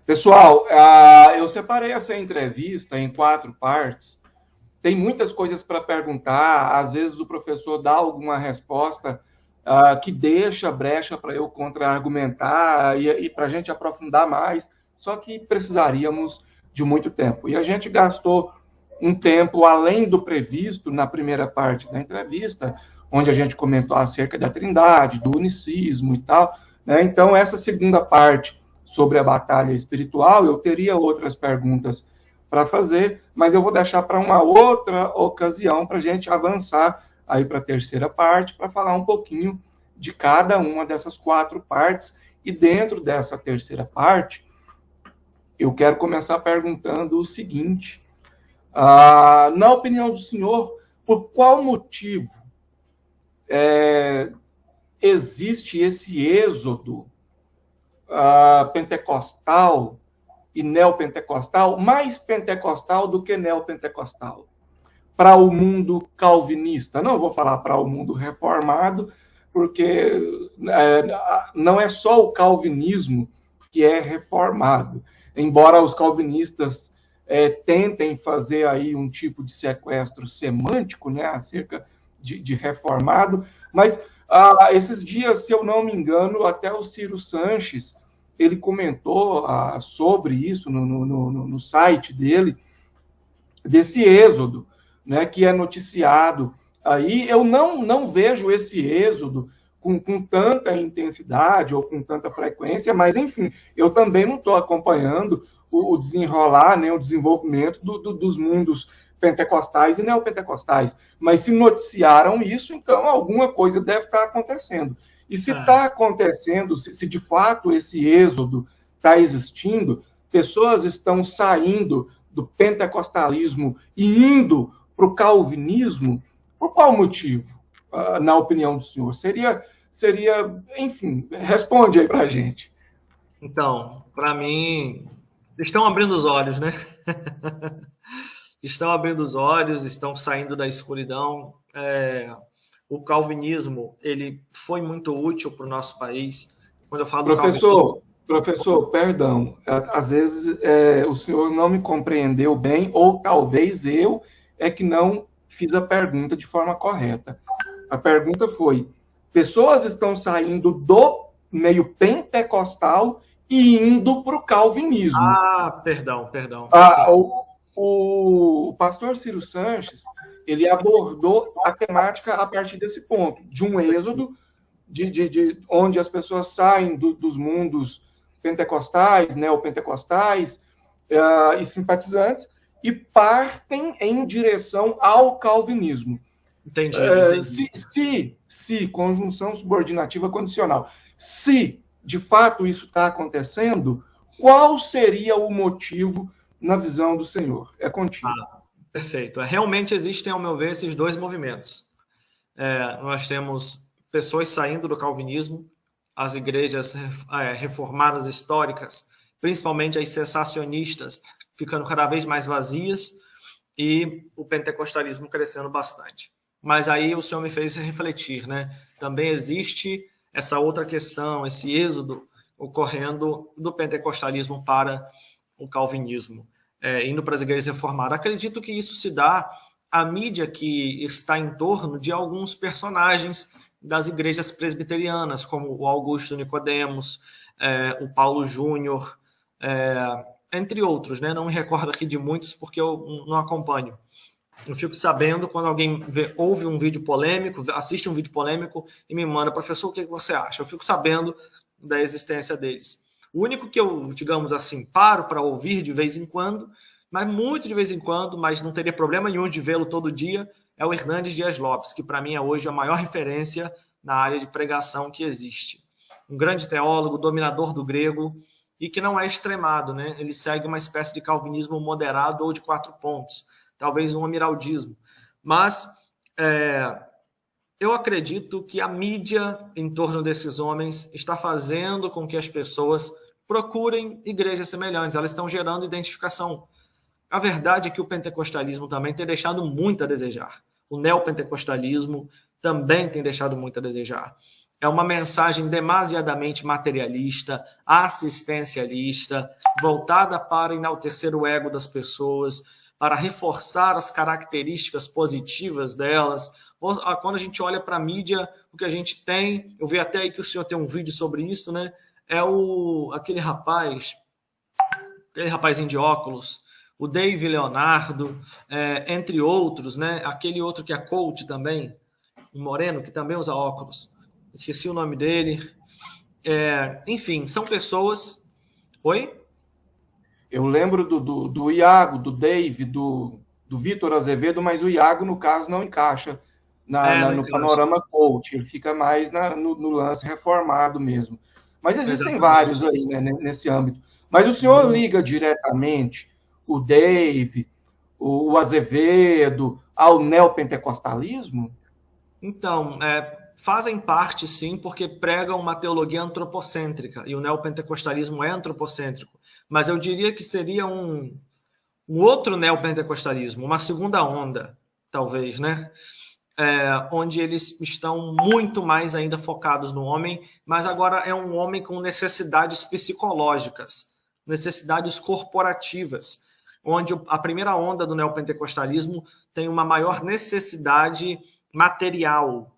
Pessoal, eu separei essa entrevista em 4 partes. Tem muitas coisas para perguntar. Às vezes o professor dá alguma resposta que deixa brecha para eu contra-argumentar e para a gente aprofundar mais. Só que precisaríamos de muito tempo. E a gente gastou um tempo além do previsto na primeira parte da entrevista, onde a gente comentou acerca da Trindade, do unicismo e tal, né? Então, essa segunda parte sobre a batalha espiritual, eu teria outras perguntas para fazer, mas eu vou deixar para uma outra ocasião para a gente avançar aí para a terceira parte, para falar um pouquinho de cada uma dessas 4 partes. E dentro dessa terceira parte, eu quero começar perguntando o seguinte: na opinião do senhor, por qual motivo existe esse êxodo pentecostal e neopentecostal, mais pentecostal do que neopentecostal, para o mundo calvinista? Não vou falar para o mundo reformado, porque não é só o calvinismo que é reformado, embora os calvinistas tentem fazer aí um tipo de sequestro semântico, né, acerca de reformado, mas esses dias, se eu não me engano, até o Ciro Sanches, ele comentou sobre isso no site dele, desse êxodo, né, que é noticiado aí. Eu não vejo esse êxodo com tanta intensidade ou com tanta frequência, mas, enfim, eu também não estou acompanhando o desenrolar, né, o desenvolvimento dos mundos pentecostais e neopentecostais. Mas se noticiaram isso, então alguma coisa deve estar acontecendo. E se está acontecendo, se de fato esse êxodo está existindo, pessoas estão saindo do pentecostalismo e indo para o calvinismo, por qual motivo, na opinião do senhor? Seria, enfim, responde aí para a gente. Então, para mim, estão abrindo os olhos, né? Estão abrindo os olhos, estão saindo da escuridão. O calvinismo, ele foi muito útil para o nosso país. Quando eu falo Professor, perdão, às vezes o senhor não me compreendeu bem, ou talvez eu que não fiz a pergunta de forma correta. A pergunta foi: pessoas estão saindo do meio pentecostal e indo para o calvinismo. Perdão. O pastor Ciro Sanches, ele abordou a temática a partir desse ponto, de um êxodo, de onde as pessoas saem dos mundos pentecostais, neopentecostais e simpatizantes, e partem em direção ao calvinismo. Entendi. Se conjunção subordinativa condicional, se de fato isso está acontecendo, qual seria o motivo na visão do senhor? É contigo. Perfeito. Realmente existem, ao meu ver, esses dois movimentos. Nós temos pessoas saindo do calvinismo, as igrejas reformadas históricas, principalmente as cessacionistas, ficando cada vez mais vazias, e o pentecostalismo crescendo bastante. Mas aí o senhor me fez refletir, né? Também existe essa outra questão, esse êxodo ocorrendo do pentecostalismo para o calvinismo, indo para as igrejas reformadas. Acredito que isso se dá à mídia que está em torno de alguns personagens das igrejas presbiterianas, como o Augusto Nicodemos, o Paulo Júnior, entre outros, né? Não me recordo aqui de muitos porque eu não acompanho. Eu fico sabendo quando alguém ouve um vídeo polêmico, assiste um vídeo polêmico e me manda: professor, o que você acha? Eu fico sabendo da existência deles. O único que eu, digamos assim, paro para ouvir de vez em quando, mas muito de vez em quando, mas não teria problema nenhum de vê-lo todo dia, é o Hernandes Dias Lopes, que para mim é hoje a maior referência na área de pregação que existe. Um grande teólogo, dominador do grego, e que não é extremado, né? Ele segue uma espécie de calvinismo moderado ou de 4 pontos, talvez um amiraldismo. Mas eu acredito que a mídia em torno desses homens está fazendo com que as pessoas procurem igrejas semelhantes. Elas estão gerando identificação. A verdade é que o pentecostalismo também tem deixado muito a desejar. O neopentecostalismo também tem deixado muito a desejar. É uma mensagem demasiadamente materialista, assistencialista, voltada para enaltecer o ego das pessoas, para reforçar as características positivas delas. Quando a gente olha para a mídia, o que a gente tem, eu vi até aí que o senhor tem um vídeo sobre isso, né? É aquele rapazinho de óculos, o Dave Leonardo, entre outros, né? Aquele outro que é coach também, um moreno que também usa óculos. Esqueci o nome dele. Enfim, são pessoas... Oi? Eu lembro do Iago, do Dave, do Vitor Azevedo, mas o Iago, no caso, não encaixa no panorama coach. Ele fica mais no lance reformado mesmo. Mas existem vários aí, né, nesse âmbito. Mas o senhor liga diretamente o Dave, o Azevedo, ao neopentecostalismo? Então, fazem parte, sim, porque pregam uma teologia antropocêntrica, e o neopentecostalismo é antropocêntrico. Mas eu diria que seria um outro neopentecostalismo, uma segunda onda, talvez, né? Onde eles estão muito mais ainda focados no homem, mas agora é um homem com necessidades psicológicas, necessidades corporativas, onde a primeira onda do neopentecostalismo tem uma maior necessidade material,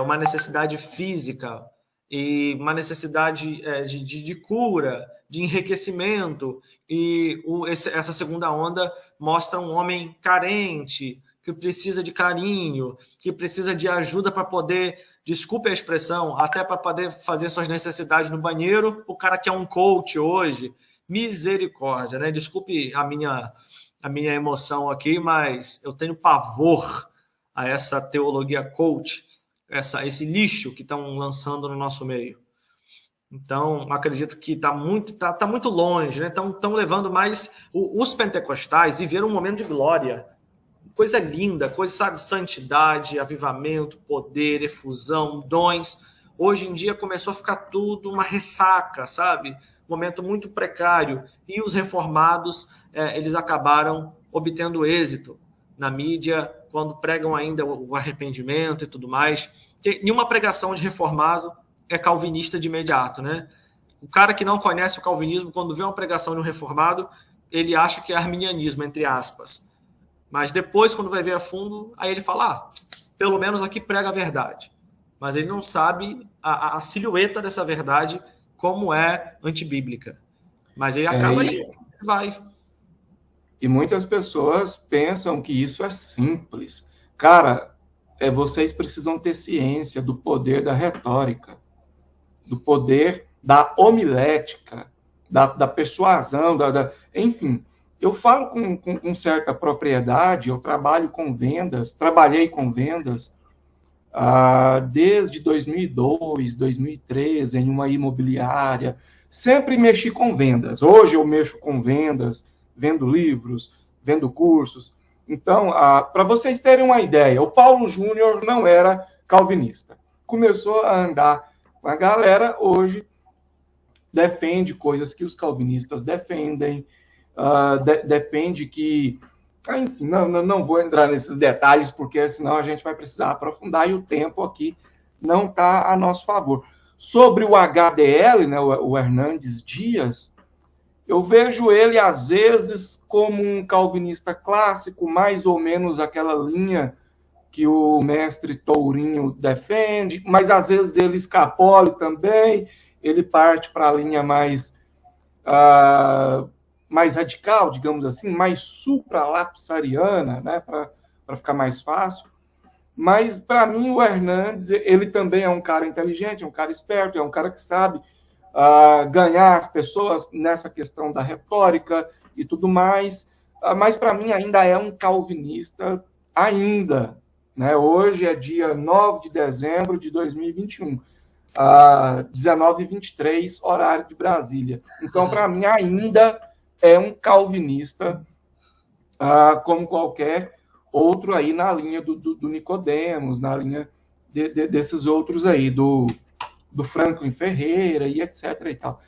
uma necessidade física e uma necessidade de cura, de enriquecimento. E essa segunda onda mostra um homem carente, que precisa de carinho, que precisa de ajuda para poder, desculpe a expressão, até para poder fazer suas necessidades no banheiro. O cara que é um coach hoje, misericórdia, né? Desculpe a minha emoção aqui, mas eu tenho pavor a essa teologia coach, esse lixo que estão lançando no nosso meio. Então, acredito que está muito longe, né? Estão levando mais... Os pentecostais viveram um momento de glória, coisa linda, coisa, sabe, santidade, avivamento, poder, efusão, dons. Hoje em dia começou a ficar tudo uma ressaca, sabe? Um momento muito precário. E os reformados, eles acabaram obtendo êxito na mídia, quando pregam ainda o arrependimento e tudo mais. Que nenhuma pregação de reformado é calvinista de imediato, né? O cara que não conhece o calvinismo, quando vê uma pregação de um reformado, ele acha que é arminianismo, entre aspas. Mas depois, quando vai ver a fundo, aí ele fala, pelo menos aqui prega a verdade. Mas ele não sabe a silhueta dessa verdade, como é antibíblica. Mas ele acaba aí, vai. E muitas pessoas pensam que isso é simples. Cara, vocês precisam ter ciência do poder da retórica, do poder da homilética, da persuasão, enfim... Eu falo com certa propriedade, eu trabalhei com vendas desde 2002, 2013, em uma imobiliária. Sempre mexi com vendas. Hoje eu mexo com vendas, vendo livros, vendo cursos. Então, para vocês terem uma ideia, o Paulo Júnior não era calvinista. Começou a andar com a galera, hoje defende coisas que os calvinistas defendem, defende que... Enfim, não vou entrar nesses detalhes, porque senão a gente vai precisar aprofundar e o tempo aqui não está a nosso favor. Sobre o HDL, né, o Hernandes Dias, eu vejo ele, às vezes, como um calvinista clássico, mais ou menos aquela linha que o mestre Tourinho defende, mas às vezes ele escapole também, ele parte para a linha mais radical, digamos assim, mais supralapsariana, né, para ficar mais fácil. Mas, para mim, o Hernandes, ele também é um cara inteligente, é um cara esperto, é um cara que sabe ganhar as pessoas nessa questão da retórica e tudo mais. Mas, para mim, ainda é um calvinista, ainda. Né? Hoje é dia 9 de dezembro de 2021. 19h23, horário de Brasília. Então, para mim, ainda é um calvinista, como qualquer outro aí na linha do Nicodemos, na linha desses outros aí, do Franklin Ferreira e etc. e tal.